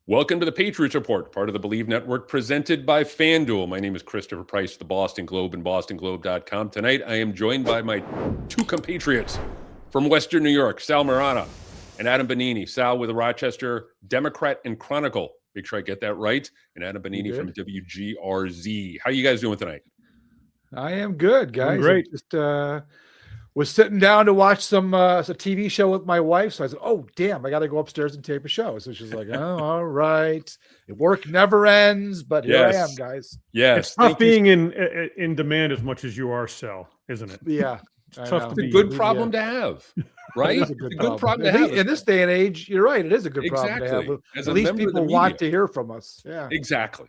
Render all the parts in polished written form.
Welcome to the Patriots Report, part of the Believe Network, presented by FanDuel. My name is Christopher Price, the Boston Globe and bostonglobe.com. Tonight, I am joined by my two compatriots from Western New York, Sal Marana and Adam Bonini. Sal with the Rochester Democrat and Chronicle. Make sure I get that right. And Adam Bonini from WGRZ. How you guys doing tonight? I am good, guys. I'm great. Just was sitting down to watch some a TV show with my wife. So I said, "Oh, damn, I got to go upstairs and tape a show." So she's like, "Oh, all right. Work never ends, but here I am, guys." Yes. It's tough being in demand as much as you are, Sal, isn't it? Yeah. It's tough to It's a be. good problem to have, right? It's a good problem to have. In this day and age, you're right. It is a good problem to have. As At a least member of the people want media. to hear from us. Yeah. Exactly.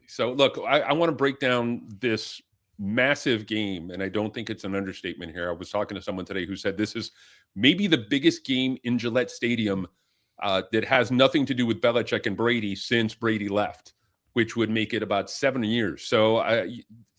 So, look, I want to break down this massive game, and I don't think it's an understatement here. I was talking to someone today who said this is maybe the biggest game in Gillette Stadium that has nothing to do with Belichick and Brady since Brady left, which would make it about 7 years. So,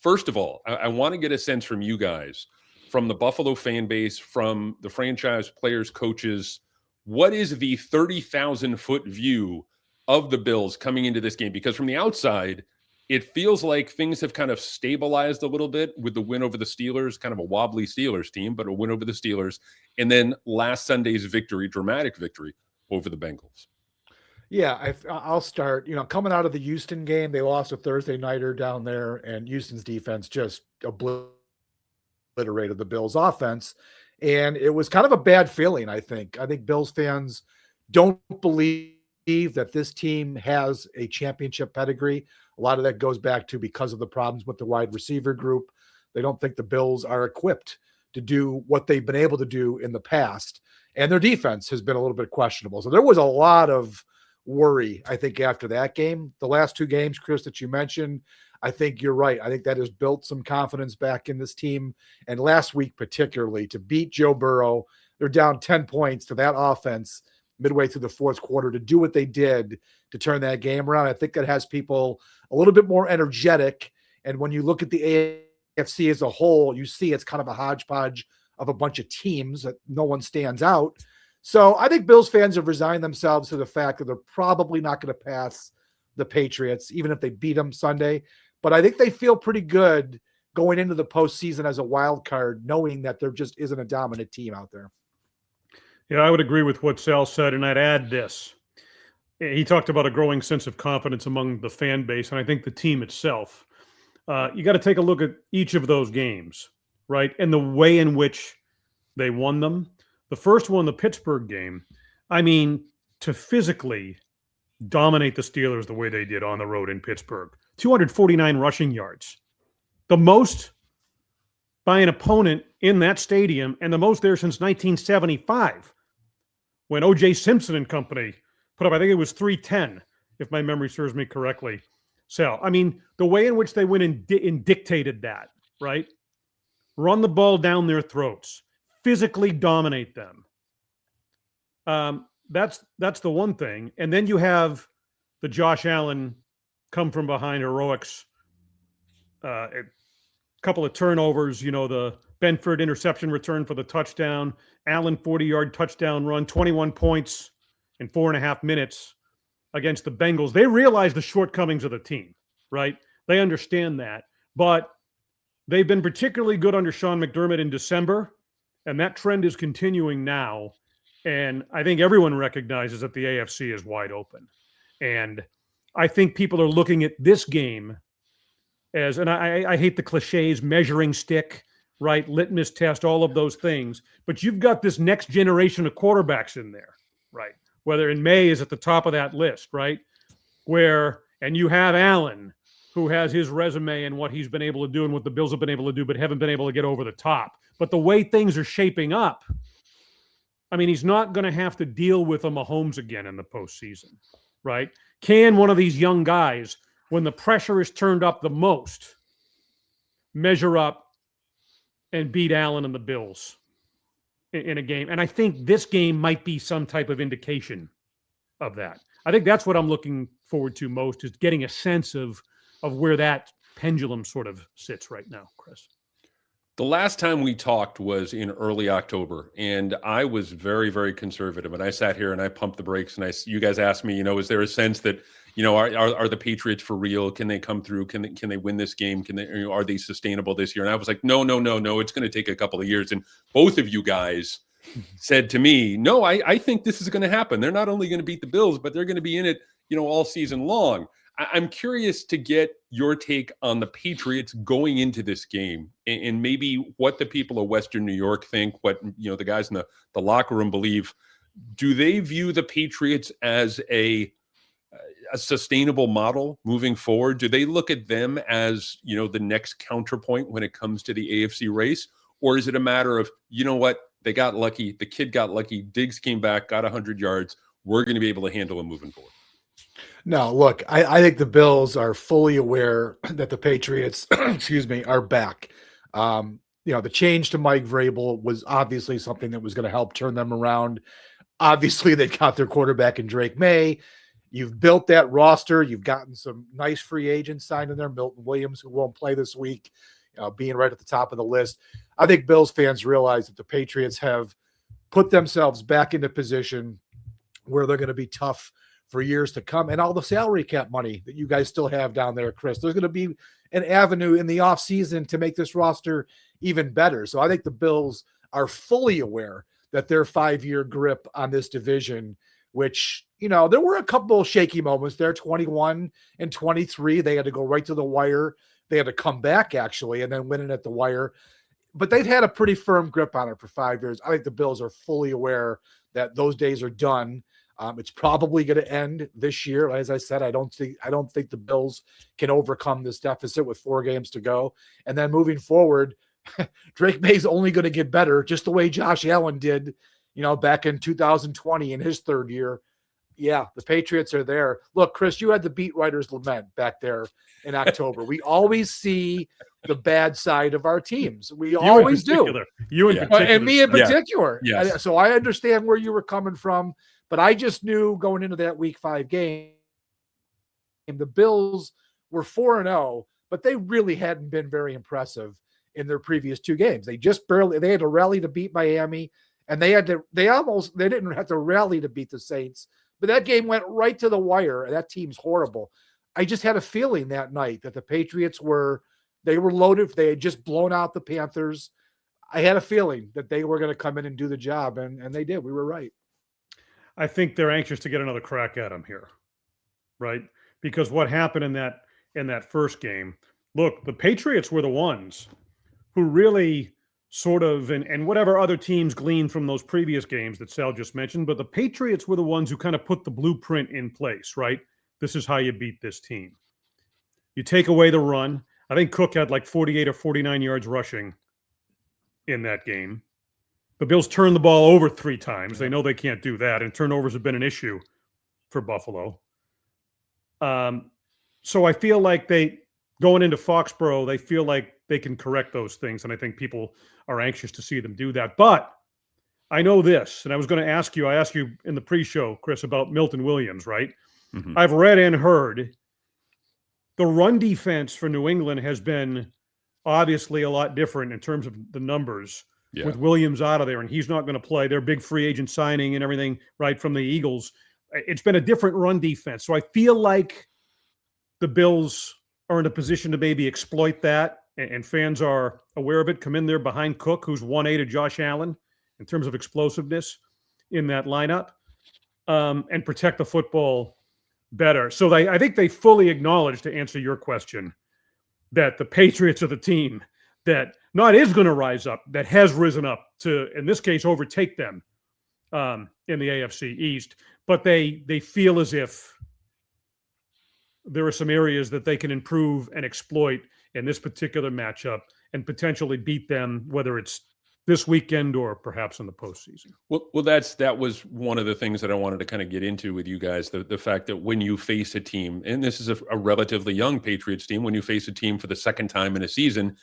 first of all, I want to get a sense from you guys, from the Buffalo fan base, from the franchise players, coaches. What is the 30,000-foot view of the Bills coming into this game? Because from the outside, it feels like things have kind of stabilized a little bit with the win over the Steelers, kind of a wobbly Steelers team, but a win over the Steelers. And then last Sunday's victory, dramatic victory over the Bengals. Yeah, I'll start. Coming out of the Houston game, they lost a Thursday nighter down there, and Houston's defense just obliterated the Bills' offense. And it was kind of a bad feeling, I think. I think Bills fans don't believe that this team has a championship pedigree. A lot of that goes back to because of the problems with the wide receiver group. They don't think the Bills are equipped to do what they've been able to do in the past. And their defense has been a little bit questionable. So there was a lot of worry, I think, after that game. The last two games, Chris, that you mentioned, I think you're right. I think that has built some confidence back in this team. And last week, particularly, to beat Joe Burrow, they're down 10 points to that offense midway through the fourth quarter to do what they did to turn that game around. I think that has people a little bit more energetic. And when you look at the AFC as a whole, you see it's kind of a hodgepodge of a bunch of teams that no one stands out. So I think Bills fans have resigned themselves to the fact that they're probably not going to pass the Patriots, even if they beat them Sunday. But I think they feel pretty good going into the postseason as a wild card, knowing that there just isn't a dominant team out there. Yeah, I would agree with what Sal said, and I'd add this. He talked about a growing sense of confidence among the fan base, and I think the team itself. You got to take a look at each of those games, right, and the way in which they won them. The first one, the Pittsburgh game, I mean, to physically dominate the Steelers the way they did on the road in Pittsburgh. 249 rushing yards. The most by an opponent in that stadium, and the most there since 1975, when O.J. Simpson and company put up, I think it was 310, if my memory serves me correctly. So, I mean, the way in which they went and dictated that, right? Run the ball down their throats, physically dominate them. That's the one thing. And then you have the Josh Allen come from behind heroics, a couple of turnovers, the Benford interception return for the touchdown, Allen 40-yard touchdown run, 21 points in 4.5 minutes against the Bengals. They realize the shortcomings of the team, right? They understand that. But they've been particularly good under Sean McDermott in December, and that trend is continuing now. And I think everyone recognizes that the AFC is wide open. And I think people are looking at this game as, and I hate the cliches, measuring stick, right? Litmus test, all of those things. But you've got this next generation of quarterbacks in there, right? Whether in Maye is at the top of that list, right? And you have Allen, who has his resume and what he's been able to do and what the Bills have been able to do, but haven't been able to get over the top. But the way things are shaping up, I mean, he's not going to have to deal with a Mahomes again in the postseason, right? Can one of these young guys, when the pressure is turned up the most, measure up and beat Allen and the Bills in a game? And I think this game might be some type of indication of that. I think that's what I'm looking forward to most, is getting a sense of where that pendulum sort of sits right now, Chris. The last time we talked was in early October, and I was very, very conservative. And I sat here and I pumped the brakes, and you guys asked me, is there a sense that, are the Patriots for real? Can they come through? Can they win this game? Are they sustainable this year? And I was like, no. It's going to take a couple of years. And both of you guys said to me, no, I think this is going to happen. They're not only going to beat the Bills, but they're going to be in it, all season long. I'm curious to get your take on the Patriots going into this game and maybe what the people of Western New York think, what the guys in the locker room believe. Do they view the Patriots as a sustainable model moving forward? Do they look at them as, the next counterpoint when it comes to the AFC race? Or is it a matter of, what, they got lucky, the kid got lucky, Diggs came back, got 100 yards, we're going to be able to handle him moving forward? No, look, I think the Bills are fully aware that the Patriots, are back. The change to Mike Vrabel was obviously something that was going to help turn them around. Obviously, they got their quarterback in Drake Maye. You've built that roster. You've gotten some nice free agents signed in there. Milton Williams, who won't play this week, being right at the top of the list. I think Bills fans realize that the Patriots have put themselves back into position where they're going to be tough for years to come, and all the salary cap money that you guys still have down there, Chris. There's going to be an avenue in the offseason to make this roster even better. So I think the Bills are fully aware that their 5-year grip on this division, which, there were a couple of shaky moments there, 21 and 23. They had to go right to the wire. They had to come back, actually, and then win it at the wire. But they've had a pretty firm grip on it for 5 years. I think the Bills are fully aware that those days are done. It's probably going to end this year. As I said, I don't think the Bills can overcome this deficit with 4 games to go. And then moving forward, Drake Maye's only going to get better, just the way Josh Allen did, back in 2020 in his 3rd year. Yeah, the Patriots are there. Look, Chris, you had the beat writers lament back there in October. We always see the bad side of our teams. We always do. You in particular. And me in particular. Yeah. Yes. So I understand where you were coming from. But I just knew going into that Week 5 game, the Bills were 4-0, but they really hadn't been very impressive in their previous 2 games. They had to rally to beat Miami, and they didn't have to rally to beat the Saints, but that game went right to the wire, and that team's horrible. I just had a feeling that night that the Patriots were loaded. They had just blown out the Panthers. I had a feeling that they were going to come in and do the job, and they did. We were right. I think they're anxious to get another crack at him here, right? Because what happened in that first game, look, the Patriots were the ones who really sort of, and whatever other teams gleaned from those previous games that Sal just mentioned, but the Patriots were the ones who kind of put the blueprint in place, right? This is how you beat this team. You take away the run. I think Cook had like 48 or 49 yards rushing in that game. The Bills turned the ball over 3 times. They know they can't do that, and turnovers have been an issue for Buffalo. So I feel like going into Foxborough, they feel like they can correct those things, and I think people are anxious to see them do that. But I know this, and I was going to ask you, I asked you in the pre-show, Chris, about Milton Williams, right? Mm-hmm. I've read and heard the run defense for New England has been obviously a lot different in terms of the numbers. Yeah. With Williams out of there, and he's not going to play. Their big free agent signing and everything, right, from the Eagles. It's been a different run defense. So I feel like the Bills are in a position to maybe exploit that, and fans are aware of it, come in there behind Cook, who's 1A to Josh Allen in terms of explosiveness in that lineup, and protect the football better. So I think they fully acknowledge, to answer your question, that the Patriots are the team that not is going to rise up, that has risen up to, in this case, overtake them in the AFC East. But they feel as if there are some areas that they can improve and exploit in this particular matchup and potentially beat them, whether it's this weekend or perhaps in the postseason. Well, that was one of the things that I wanted to kind of get into with you guys, the fact that when you face a team, and this is a relatively young Patriots team, when you face a team for the second time in a season,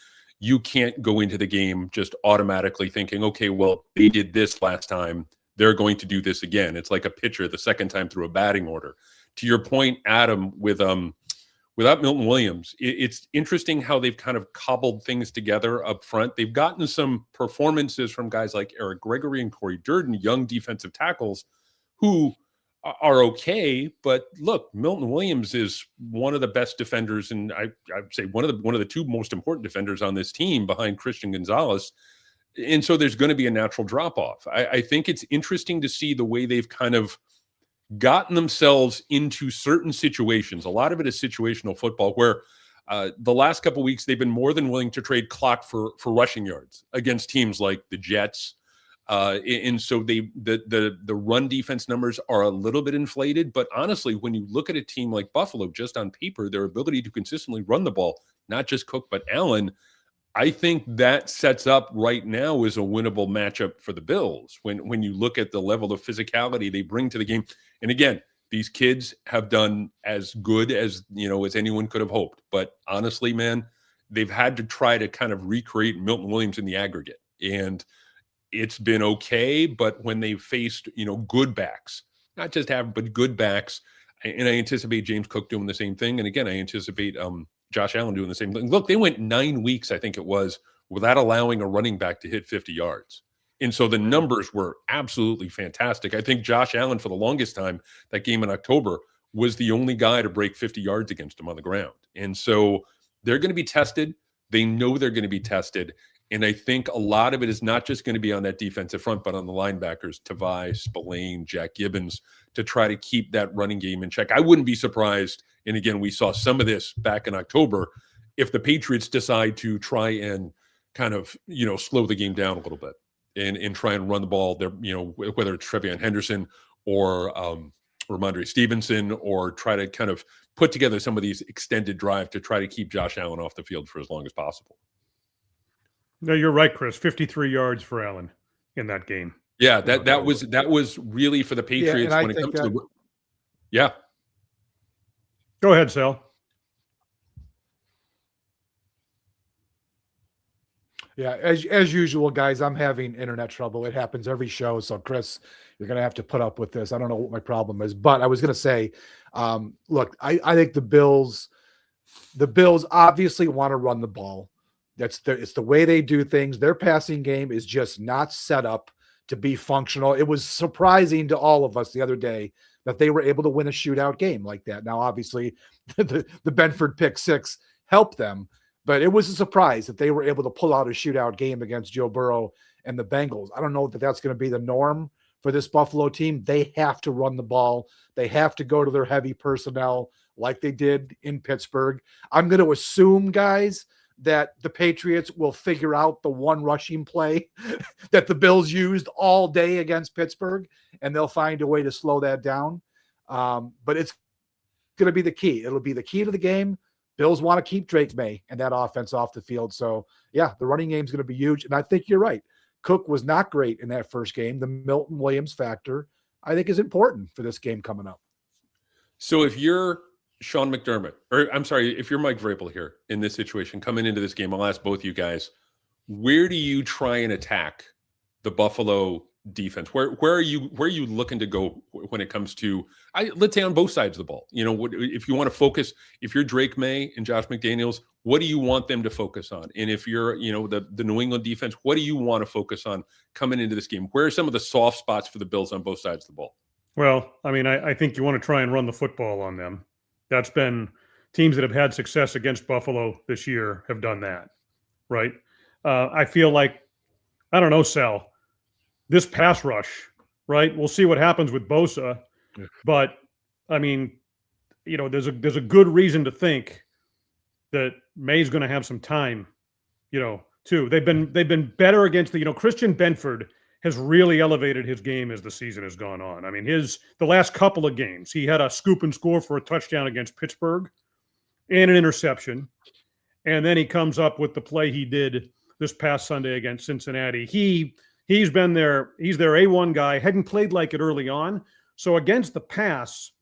you can't go into the game just automatically thinking, okay, well, they did this last time, they're going to do this again. It's like a pitcher the second time through a batting order. To your point, Adam, with without Milton Williams, it's interesting how they've kind of cobbled things together up front. They've gotten some performances from guys like Eric Gregory and Corey Durden, young defensive tackles who are okay. But look, Milton Williams is one of the best defenders, and I'd say one of the two most important defenders on this team behind Christian Gonzalez. And so there's going to be a natural drop off. I think it's interesting to see the way they've kind of gotten themselves into certain situations. A lot of it is situational football where the last couple of weeks they've been more than willing to trade clock for rushing yards against teams like the Jets. And so the run defense numbers are a little bit inflated. But honestly, when you look at a team like Buffalo, just on paper, their ability to consistently run the ball, not just Cook, but Allen, I think that sets up right now as a winnable matchup for the Bills when you look at the level of physicality they bring to the game. And again, these kids have done as good as anyone could have hoped. But honestly, man, they've had to try to kind of recreate Milton Williams in the aggregate. And it's been okay, but when they've faced, good backs, not just average, but good backs, and I anticipate James Cook doing the same thing. And again, I anticipate Josh Allen doing the same thing. Look, they went 9 weeks, I think it was, without allowing a running back to hit 50 yards. And so the numbers were absolutely fantastic. I think Josh Allen, for the longest time, that game in October, was the only guy to break 50 yards against him on the ground. And so they're going to be tested. They know they're going to be tested. And I think a lot of it is not just going to be on that defensive front, but on the linebackers, Tavai, Spillane, Jack Gibbons, to try to keep that running game in check. I wouldn't be surprised, and again, we saw some of this back in October, if the Patriots decide to try and kind of, slow the game down a little bit and try and run the ball there, whether it's Trevion Henderson or Ramondre Stevenson, or try to kind of put together some of these extended drives to try to keep Josh Allen off the field for as long as possible. No, you're right, Chris. 53 yards for Allen in that game. Yeah, that was really for the Patriots when it comes to yeah. Go ahead, Sal. Yeah, as usual, guys, I'm having internet trouble. It happens every show. So, Chris, you're going to have to put up with this. I don't know what my problem is, but I was going to say, look, I think the Bills obviously want to run the ball. It's the way they do things. Their passing game is just not set up to be functional. It was surprising to all of us the other day that they were able to win a shootout game like that. Now, obviously, the Benford pick six helped them, but it was a surprise that they were able to pull out a shootout game against Joe Burrow and the Bengals. I don't know that that's going to be the norm for this Buffalo team. They have to run the ball. They have to go to their heavy personnel like they did in Pittsburgh. I'm going to assume, guys, that the Patriots will figure out the one rushing play that the Bills used all day against Pittsburgh, and they'll find a way to slow that down. But it's going to be the key. It'll be the key to the game. Bills want to keep Drake Maye and that offense off the field. So, yeah, the running game is going to be huge. And I think you're right. Cook was not great in that first game. The Milton Williams factor, I think, is important for this game coming up. So if you're Sean McDermott, or I'm sorry, if you're Mike Vrabel here in this situation coming into this game, I'll ask both you guys, where do you try and attack the Buffalo defense? Where are you looking to go when it comes to, let's say on both sides of the ball? If you want to focus, if you're Drake Maye and Josh McDaniels, what do you want them to focus on? And if you're, the New England defense, what do you want to focus on coming into this game? Where are some of the soft spots for the Bills on both sides of the ball? Well, I think you want to try and run the football on them. That's been teams that have had success against Buffalo this year have done that, right? I feel like, I don't know, Sal, this pass rush, right? We'll see what happens with Bosa, but there's a good reason to think that Maye's going to have some time, too. They've been better against Christian Benford has really elevated his game as the season has gone on. The last couple of games, he had a scoop and score for a touchdown against Pittsburgh and an interception. And then he comes up with the play he did this past Sunday against Cincinnati. He's been there. He's their A1 guy, hadn't played like it early on. So against the pass,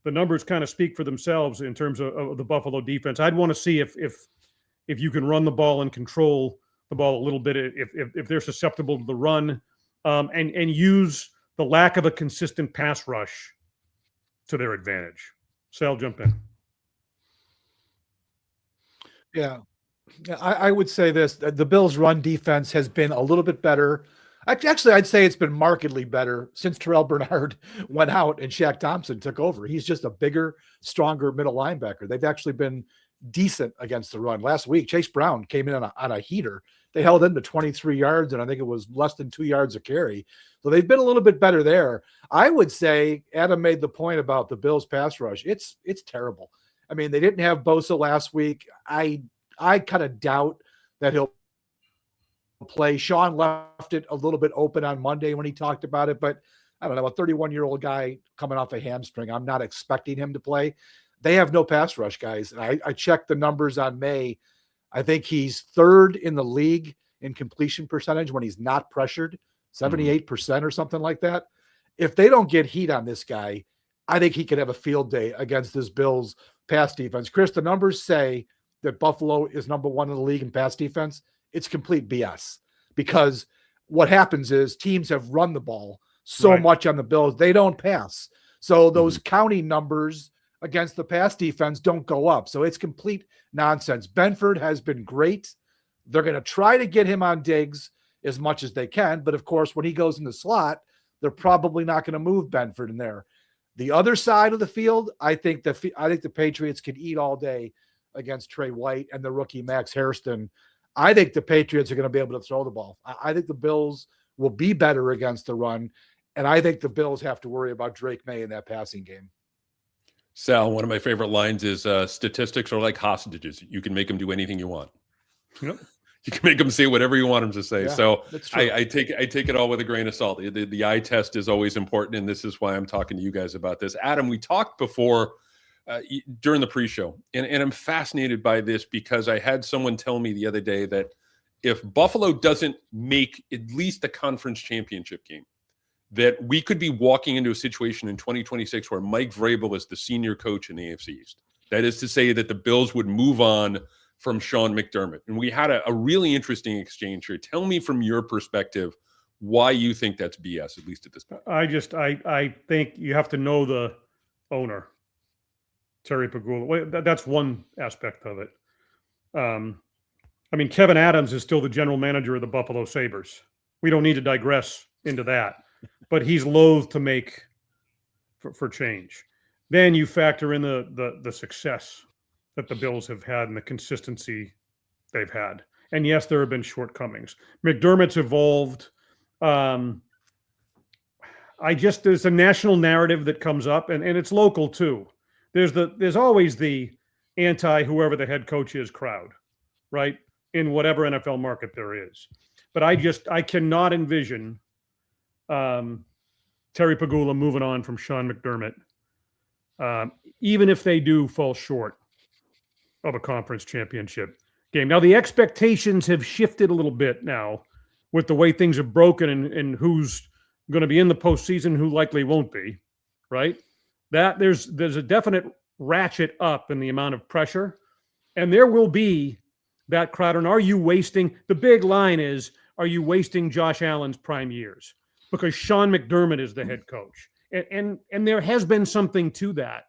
the numbers kind of speak for themselves in terms of the Buffalo defense. I'd want to see if you can run the ball and control the ball a little bit, if they're susceptible to the run. And use the lack of a consistent pass rush to their advantage. Sal, jump in. Yeah. I would say this, the Bills' run defense has been a little bit better. Actually, I'd say it's been markedly better since Terrell Bernard went out and Shaq Thompson took over. He's just a bigger, stronger middle linebacker. They've actually been decent against the run. Last week, Chase Brown came in on a heater. They held him to 23 yards, and I think it was less than 2 yards a carry. So they've been a little bit better there. I would say Adam made the point about the Bills' pass rush. It's terrible. I mean, they didn't have Bosa last week. I kind of doubt that he'll play. Sean left it a little bit open on Monday when he talked about it, but I don't know, a 31-year-old guy coming off a hamstring, I'm not expecting him to play. They have no pass rush, guys. I checked the numbers on Maye. I think he's third in the league in completion percentage when he's not pressured, 78% or something like that. If they don't get heat on this guy, I think he could have a field day against this Bills pass defense. Chris, the numbers say that Buffalo is number one in the league in pass defense. It's complete BS, because what happens is teams have run the ball so much on the Bills, they don't pass. So those counting numbers against the pass defense don't go up. So it's complete nonsense. Benford has been great. They're going to try to get him on Diggs as much as they can. But of course, when he goes in the slot, they're probably not going to move Benford in there. The other side of the field, I think the Patriots could eat all day against Trey White and the rookie Max Hairston. I think the Patriots are going to be able to throw the ball. I think the Bills will be better against the run, and I think the Bills have to worry about Drake Maye in that passing game. Sal, one of my favorite lines is statistics are like hostages. You can make them do anything you want. Yep. You can make them say whatever you want them to say. Yeah, so that's true. I take it all with a grain of salt. The eye test is always important, and this is why I'm talking to you guys about this. Adam, we talked before during the pre-show, and I'm fascinated by this because I had someone tell me the other day that if Buffalo doesn't make at least the conference championship game, that we could be walking into a situation in 2026 where Mike Vrabel is the senior coach in the AFC East. That is to say that the Bills would move on from Sean McDermott. And we had a really interesting exchange here. Tell me from your perspective why you think that's BS, at least at this point. I think you have to know the owner, Terry Pagula. That's one aspect of it. I mean, Kevin Adams is still the general manager of the Buffalo Sabres. We don't need to digress into that, but he's loath to make for change. Then you factor in the success that the Bills have had and the consistency they've had. And yes, there have been shortcomings. McDermott's evolved. There's a national narrative that comes up, and it's local too. There's always the anti whoever the head coach is crowd, right? In whatever NFL market there is. But I cannot envision Terry Pagula moving on from Sean McDermott, even if they do fall short of a conference championship game. Now, the expectations have shifted a little bit now with the way things have broken and who's going to be in the postseason, who likely won't be, right? That there's a definite ratchet up in the amount of pressure, and there will be that crowd. And are you wasting, the big line is, are you wasting Josh Allen's prime years? Because Sean McDermott is the head coach. And there has been something to that.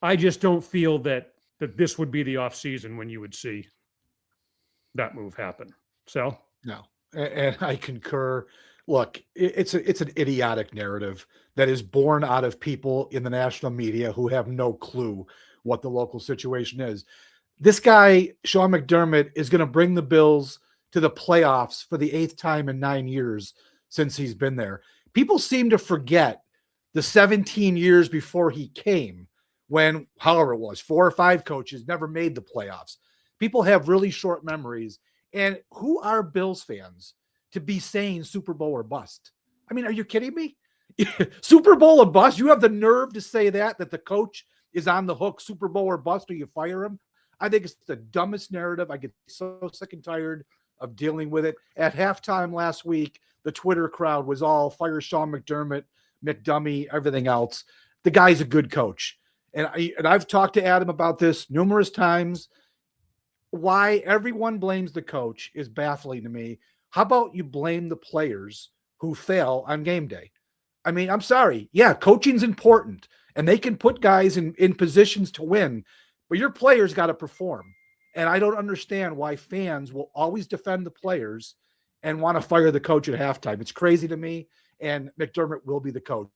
I just don't feel that this would be the offseason when you would see that move happen. Sal? No, and I concur. Look, it's an idiotic narrative that is born out of people in the national media who have no clue what the local situation is. This guy, Sean McDermott, is going to bring the Bills to the playoffs for the 8th time in 9 years since he's been there. People seem to forget the 17 years before he came, when, however it was, 4 or 5 coaches never made the playoffs. People have really short memories. And who are Bills fans to be saying Super Bowl or bust? I mean, are you kidding me? Super Bowl or bust? You have the nerve to say that the coach is on the hook, Super Bowl or bust, or you fire him? I think it's the dumbest narrative. I get so sick and tired of dealing with it. At halftime last week, the Twitter crowd was all fire Sean McDermott, McDummy, everything else. The guy's a good coach. And I've talked to Adam about this numerous times. Why everyone blames the coach is baffling to me. How about you blame the players who fail on game day? I mean, I'm sorry. Yeah, coaching's important, and they can put guys in positions to win, but your players got to perform. And I don't understand why fans will always defend the players and want to fire the coach at halftime. It's crazy to me. And McDermott will be the coach.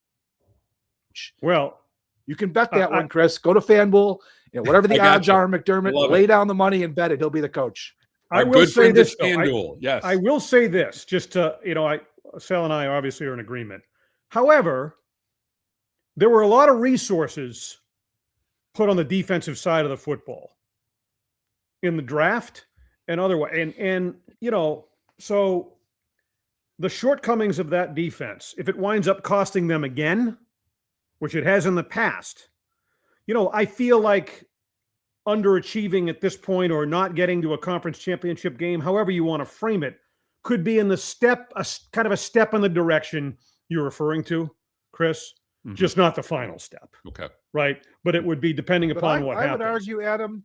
Well, you can bet that one, Chris. Go to FanDuel. Whatever the odds are, McDermott, lay down the money and bet it. He'll be the coach. I will say this, FanDuel. Yes. I will say this, just to, Sal and I obviously are in agreement. However, there were a lot of resources put on the defensive side of the football in the draft and otherwise. And so the shortcomings of that defense, if it winds up costing them again, which it has in the past, I feel like underachieving at this point or not getting to a conference championship game, however you want to frame it, could be in the kind of a step in the direction you're referring to, Chris, just not the final step. Okay. Right. But it would be depending upon what happens. I would argue, Adam,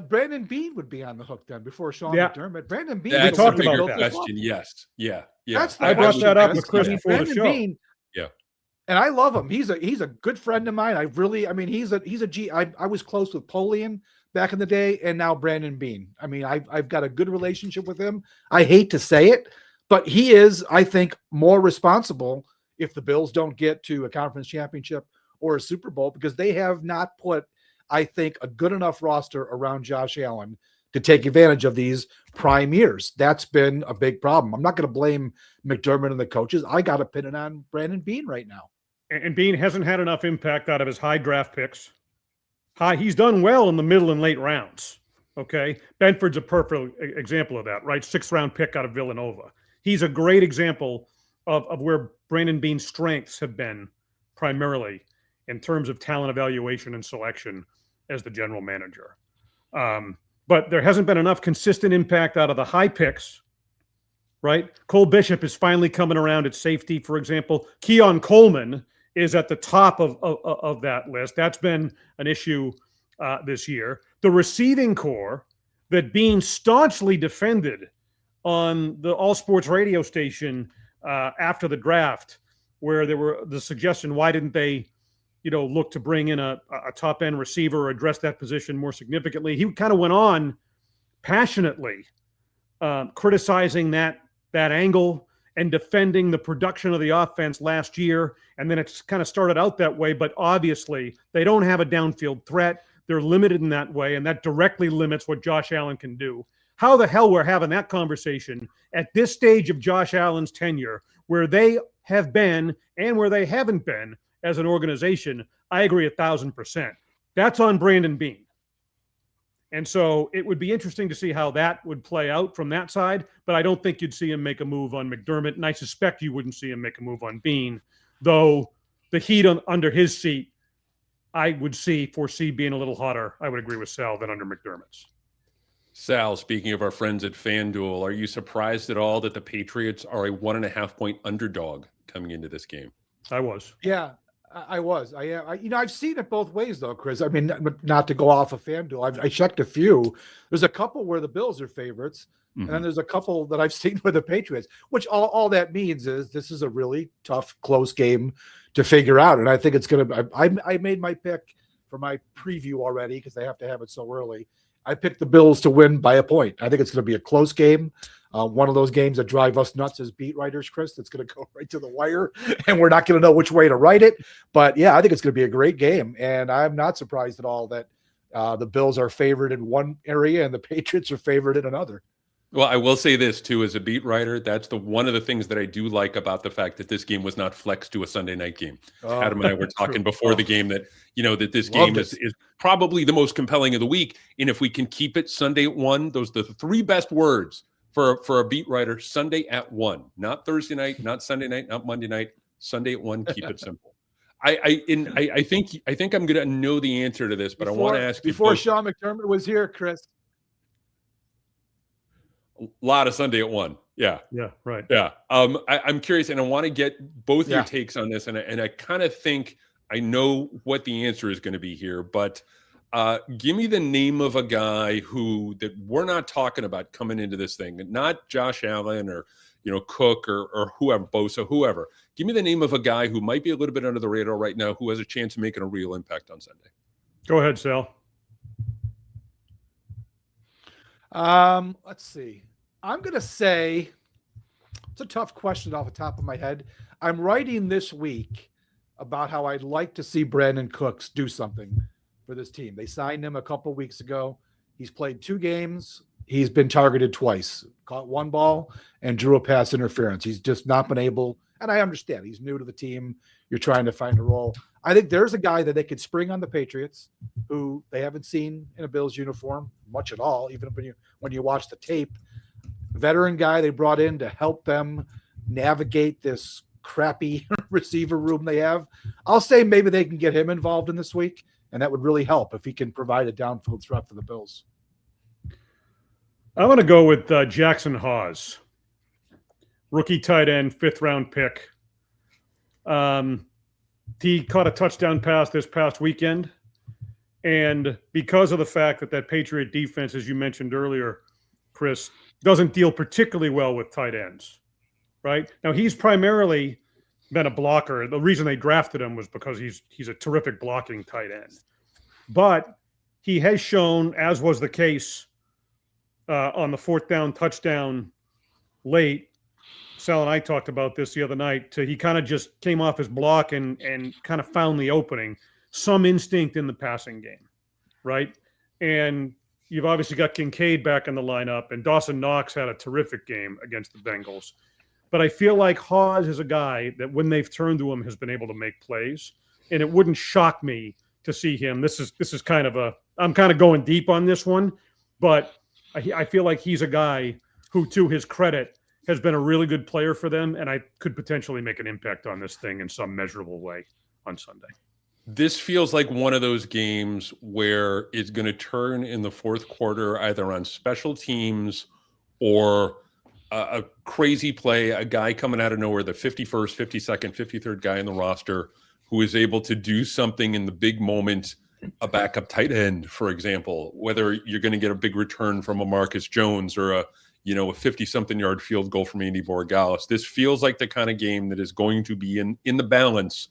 Brandon Beane would be on the hook then before Sean McDermott. Brandon Beane. That's talked a bigger about that. question. Yes. Yeah. I brought that up with Chris before the show. Beane, and I love him. He's a good friend of mine. He's a G. I was close with Polian back in the day, and now Brandon Beane. I've got a good relationship with him. I hate to say it, but he is, I think, more responsible if the Bills don't get to a conference championship or a Super Bowl, because they have not put, I think, a good enough roster around Josh Allen to take advantage of these prime years. That's been a big problem. I'm not going to blame McDermott and the coaches. I got to pin it on Brandon Beane right now. And Beane hasn't had enough impact out of his high draft picks. He's done well in the middle and late rounds. Okay. Benford's a perfect example of that, right? 6th round pick out of Villanova. He's a great example of where Brandon Beane's strengths have been primarily in terms of talent evaluation and selection as the general manager. But there hasn't been enough consistent impact out of the high picks, right? Cole Bishop is finally coming around at safety, for example. Keon Coleman is at the top of that list. That's been an issue this year. The receiving core that Beane staunchly defended on the All Sports radio station after the draft, where there were the suggestion, why didn't they, look to bring in a top end receiver or address that position more significantly? He kind of went on passionately criticizing that angle and defending the production of the offense last year. And then it's kind of started out that way, but obviously they don't have a downfield threat. They're limited in that way, and that directly limits what Josh Allen can do. How the hell we're having that conversation at this stage of Josh Allen's tenure, where they have been and where they haven't been as an organization, I agree 1,000%. That's on Brandon Beane. And so it would be interesting to see how that would play out from that side, but I don't think you'd see him make a move on McDermott, and I suspect you wouldn't see him make a move on Beane, though the heat under his seat, I would foresee being a little hotter, I would agree with Sal, than under McDermott's. Sal, speaking of our friends at FanDuel, are you surprised at all that the Patriots are a 1.5-point underdog coming into this game? I was. Yeah, I was. I've seen it both ways, though, Chris. Not to go off of FanDuel. I checked a few. There's a couple where the Bills are favorites, and then there's a couple that I've seen with the Patriots, which all that means is this is a really tough, close game to figure out. And I think it's going to – I made my pick for my preview already because they have to have it so early. I picked the Bills to win by a point. I think it's going to be a close game. One of those games that drive us nuts as beat writers, Chris, that's going to go right to the wire, and we're not going to know which way to write it. But, yeah, I think it's going to be a great game, and I'm not surprised at all that the Bills are favored in one area and the Patriots are favored in another. Well, I will say this, too, as a beat writer, that's one of the things that I do like about the fact that this game was not flexed to a Sunday night game. Adam and I were talking before the game that, that this game is probably the most compelling of the week. And if we can keep it Sunday at 1, those are the 3 best words for a beat writer: Sunday at 1, not Thursday night, not Sunday night, not Monday night, Sunday at 1. Keep it simple. I think I'm going to know the answer to this, but I want to ask you before Sean McDermott was here, Chris. A lot of Sunday at 1. Yeah. Yeah. Right. Yeah. I'm curious, and I want to get both your takes on this. And I kind of think I know what the answer is going to be here, but give me the name of a guy that we're not talking about coming into this thing, not Josh Allen or, Cook or whoever, Bosa, whoever. Give me the name of a guy who might be a little bit under the radar right now, who has a chance of making a real impact on Sunday. Go ahead, Sal. Let's see. I'm going to say it's a tough question off the top of my head. I'm writing this week about how I'd like to see Brandon Cooks do something for this team. They signed him a couple weeks ago. He's played 2 games. He's been targeted twice, caught 1 ball and drew a pass interference. He's just not been able, and I understand he's new to the team. You're trying to find a role. I think there's a guy that they could spring on the Patriots who they haven't seen in a Bills uniform much at all, even when you watch the tape. Veteran guy they brought in to help them navigate this crappy receiver room they have. I'll say maybe they can get him involved in this week, and that would really help if he can provide a downfield threat for the Bills. I'm going to go with Jackson Hawes, rookie tight end, 5th-round pick. He caught a touchdown pass this past weekend, and because of the fact that Patriot defense, as you mentioned earlier, Chris, doesn't deal particularly well with tight ends, right? Now, he's primarily been a blocker. The reason they drafted him was because he's a terrific blocking tight end. But he has shown, as was the case on the 4th down touchdown late, Sal and I talked about this the other night, he kind of just came off his block and kind of found the opening, some instinct in the passing game, right? And you've obviously got Kincaid back in the lineup, and Dawson Knox had a terrific game against the Bengals. But I feel like Hawes is a guy that when they've turned to him has been able to make plays, and it wouldn't shock me to see him. This is kind of I'm kind of going deep on this one, but I feel like he's a guy who, to his credit, has been a really good player for them, and I could potentially make an impact on this thing in some measurable way on Sunday. This feels like one of those games where it's going to turn in the 4th quarter either on special teams or a crazy play, a guy coming out of nowhere, the 51st, 52nd, 53rd guy in the roster who is able to do something in the big moment, a backup tight end, for example, whether you're going to get a big return from a Marcus Jones or a 50-something yard field goal from Andy Borregales. This feels like the kind of game that is going to be in the balance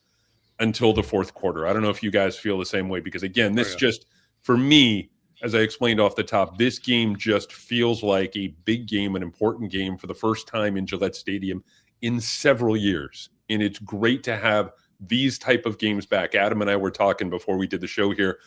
until the 4th quarter. I don't know if you guys feel the same way, because again, this just, for me, as I explained off the top, this game just feels like a big game, an important game for the first time in Gillette Stadium in several years. And it's great to have these type of games back. Adam and I were talking before we did the show here.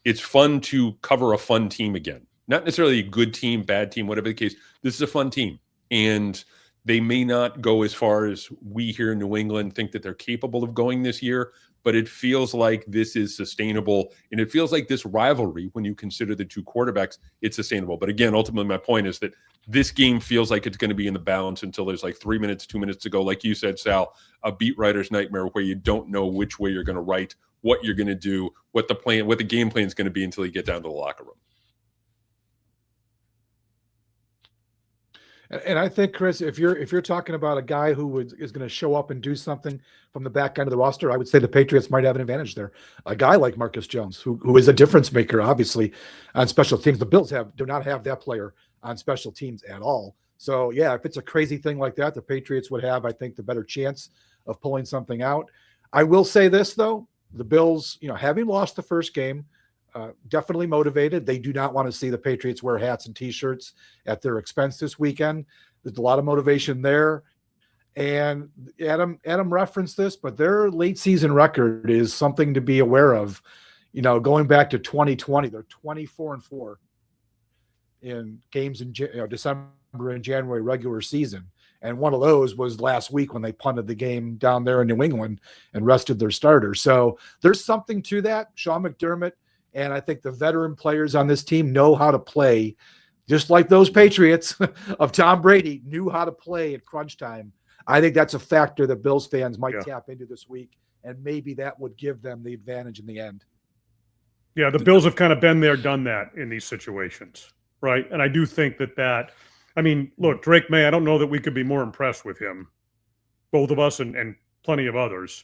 It's fun to cover a fun team again. Not necessarily a good team, bad team, whatever the case. This is a fun team. And they may not go as far as we here in New England think that they're capable of going this year, but it feels like this is sustainable. And it feels like this rivalry, when you consider the 2 quarterbacks, it's sustainable. But again, ultimately, my point is that this game feels like it's going to be in the balance until there's like 3 minutes, 2 minutes to go. Like you said, Sal, a beat writer's nightmare where you don't know which way you're going to write, what you're going to do, what the game plan is going to be until you get down to the locker room. And I think, Chris, if you're talking about a guy who is going to show up and do something from the back end of the roster, I would say the Patriots might have an advantage there. A guy like Marcus Jones, who is a difference maker, obviously, on special teams. The Bills do not have that player on special teams at all. So, yeah, if it's a crazy thing like that, the Patriots would have, I think, the better chance of pulling something out. I will say this, though. The Bills, having lost the first game, definitely motivated. They do not want to see the Patriots wear hats and T-shirts at their expense this weekend. There's a lot of motivation there. And Adam referenced this, but their late season record is something to be aware of. Going back to 2020, they're 24-4 in games in December and January regular season. And one of those was last week when they punted the game down there in New England and rested their starters. So there's something to that. Sean McDermott, and I think the veteran players on this team know how to play, just like those Patriots of Tom Brady knew how to play at crunch time. I think that's a factor that Bills fans might tap into this week, and maybe that would give them the advantage in the end. Yeah, the Bills have kind of been there, done that in these situations, right? And I do think that look, Drake Maye, I don't know that we could be more impressed with him, both of us and plenty of others,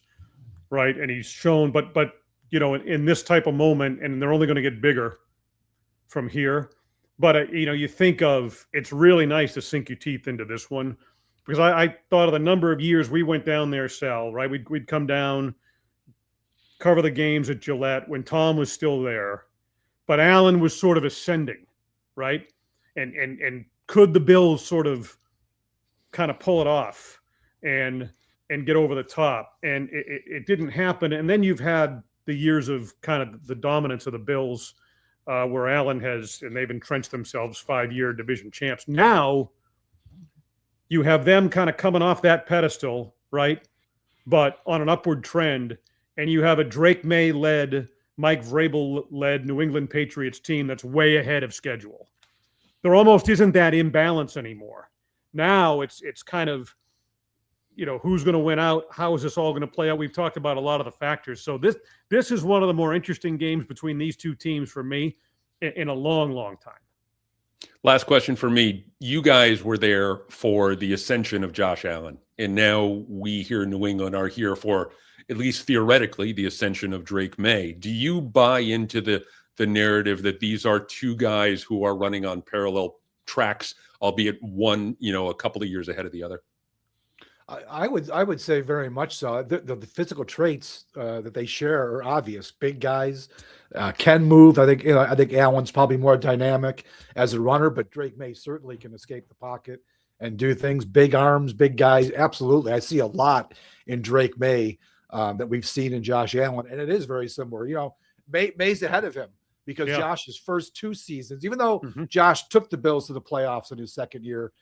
right? And he's shown, but in this type of moment, and they're only going to get bigger from here. But, you think of, it's really nice to sink your teeth into this one, because I thought of the number of years we went down there, Sal, right? We'd come down, cover the games at Gillette when Tom was still there, but Allen was sort of ascending, right? and could the Bills sort of kind of pull it off and get over the top? And it didn't happen. And then you've had the years of kind of the dominance of the Bills, where Allen and they've entrenched themselves 5-year division champs. Now you have them kind of coming off that pedestal, right? But on an upward trend, and you have a Drake May-led, Mike Vrabel-led New England Patriots team that's way ahead of schedule. There almost isn't that imbalance anymore. Now it's kind of, who's going to win out? How is this all going to play out? We've talked about a lot of the factors. So this is one of the more interesting games between these two teams for me in a long, long time. Last question for me. You guys were there for the ascension of Josh Allen, and now we here in New England are here for, at least theoretically, the ascension of Drake May. Do you buy into the narrative that these are two guys who are running on parallel tracks, albeit one, a couple of years ahead of the other? I would say very much so. The physical traits that they share are obvious. Big guys can move. I think Allen's probably more dynamic as a runner, but Drake May certainly can escape the pocket and do things. Big arms, big guys. Absolutely, I see a lot in Drake May that we've seen in Josh Allen, and it is very similar. May's ahead of him because Josh's first 2 seasons, even though Josh took the Bills to the playoffs in his second year,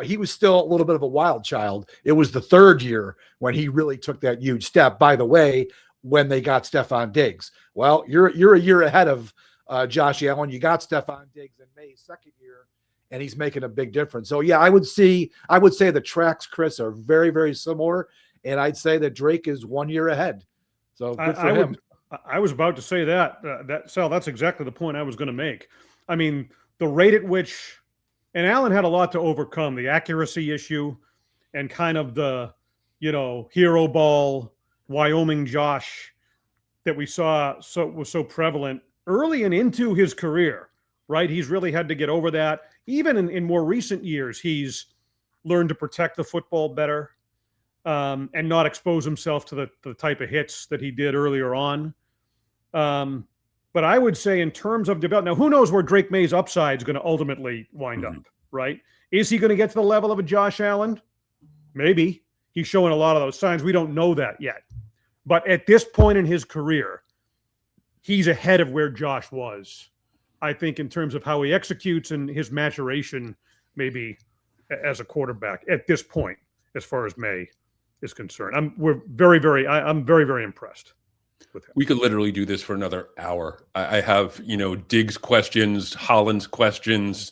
he was still a little bit of a wild child. It was the 3rd year when he really took that huge step. By the way, when they got Stephon Diggs. Well, you're a year ahead of Josh Allen. You got Stephon Diggs in May's second year, and he's making a big difference. So, yeah, I would say the tracks, Chris, are very, very similar, and I'd say that Drake is 1 year ahead. So good for him. I was about to say that Sal, that's exactly the point I was going to make. I mean, the rate at which – and Allen had a lot to overcome, the accuracy issue and kind of the, hero ball, Wyoming Josh that we saw was so prevalent early and into his career, right? He's really had to get over that. Even in more recent years, he's learned to protect the football better and not expose himself to the type of hits that he did earlier on. But I would say in terms of development, now who knows where Drake May's upside is going to ultimately wind up, right? Is he going to get to the level of a Josh Allen? Maybe. He's showing a lot of those signs. We don't know that yet. But at this point in his career, he's ahead of where Josh was, I think, in terms of how he executes and his maturation, maybe as a quarterback at this point, as far as May is concerned. I'm very, very impressed with him. We could literally do this for another hour. I have, Diggs questions, Holland's questions,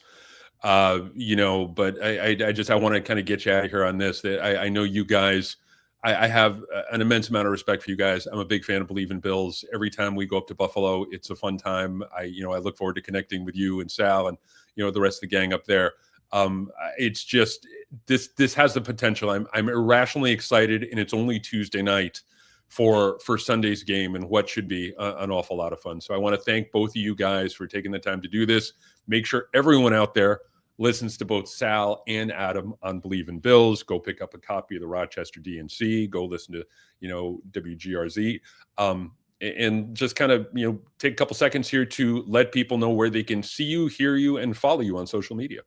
but I want to kind of get you out of here on this. That I know you guys, I have an immense amount of respect for you guys. I'm a big fan of Believe in Bills. Every time we go up to Buffalo, it's a fun time. I look forward to connecting with you and Sal and, the rest of the gang up there. It's just, this has the potential. I'm irrationally excited, and it's only Tuesday night for Sunday's game and what should be an awful lot of fun. So I want to thank both of you guys for taking the time to do this. Make sure everyone out there listens to both Sal and Adam on Believe in Bills. Go pick up a copy of the Rochester DNC. Go listen to, WGRZ. And just kind of, take a couple seconds here to let people know where they can see you, hear you, and follow you on social media.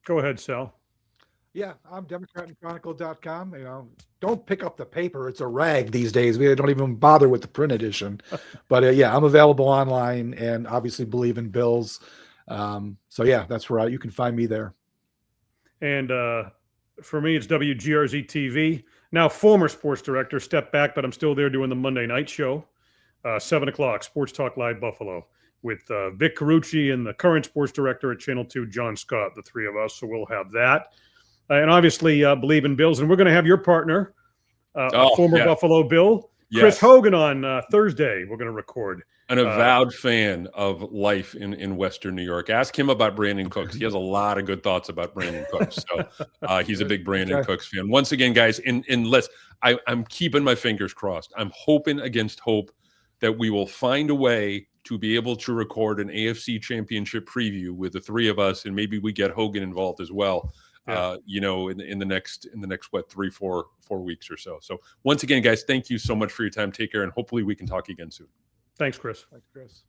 Go ahead, Sal. Yeah, I'm DemocratandChronicle.com. Don't pick up the paper. It's a rag these days. We don't even bother with the print edition. But I'm available online and obviously Believe in Bills. That's where you can find me there. And for me, it's WGRZ TV. Now, former sports director, stepped back, but I'm still there doing the Monday night show, 7 o'clock, Sports Talk Live Buffalo, with Vic Carucci and the current sports director at Channel 2, John Scott, the three of us. So we'll have that. And obviously, Believe in Bills. And we're going to have your partner, former Buffalo Bill, Chris Hogan, on Thursday. We're going to record. An avowed fan of life in Western New York. Ask him about Brandon Cooks. He has a lot of good thoughts about Brandon Cooks. So he's a big Brandon Cooks fan. Once again, guys, I'm keeping my fingers crossed. I'm hoping against hope that we will find a way to be able to record an AFC Championship preview with the three of us, and maybe we get Hogan involved as well. In the next 3-4 weeks or so. So once again, guys, thank you so much for your time. Take care, and hopefully we can talk again soon. Thanks, Chris. Thanks, Chris.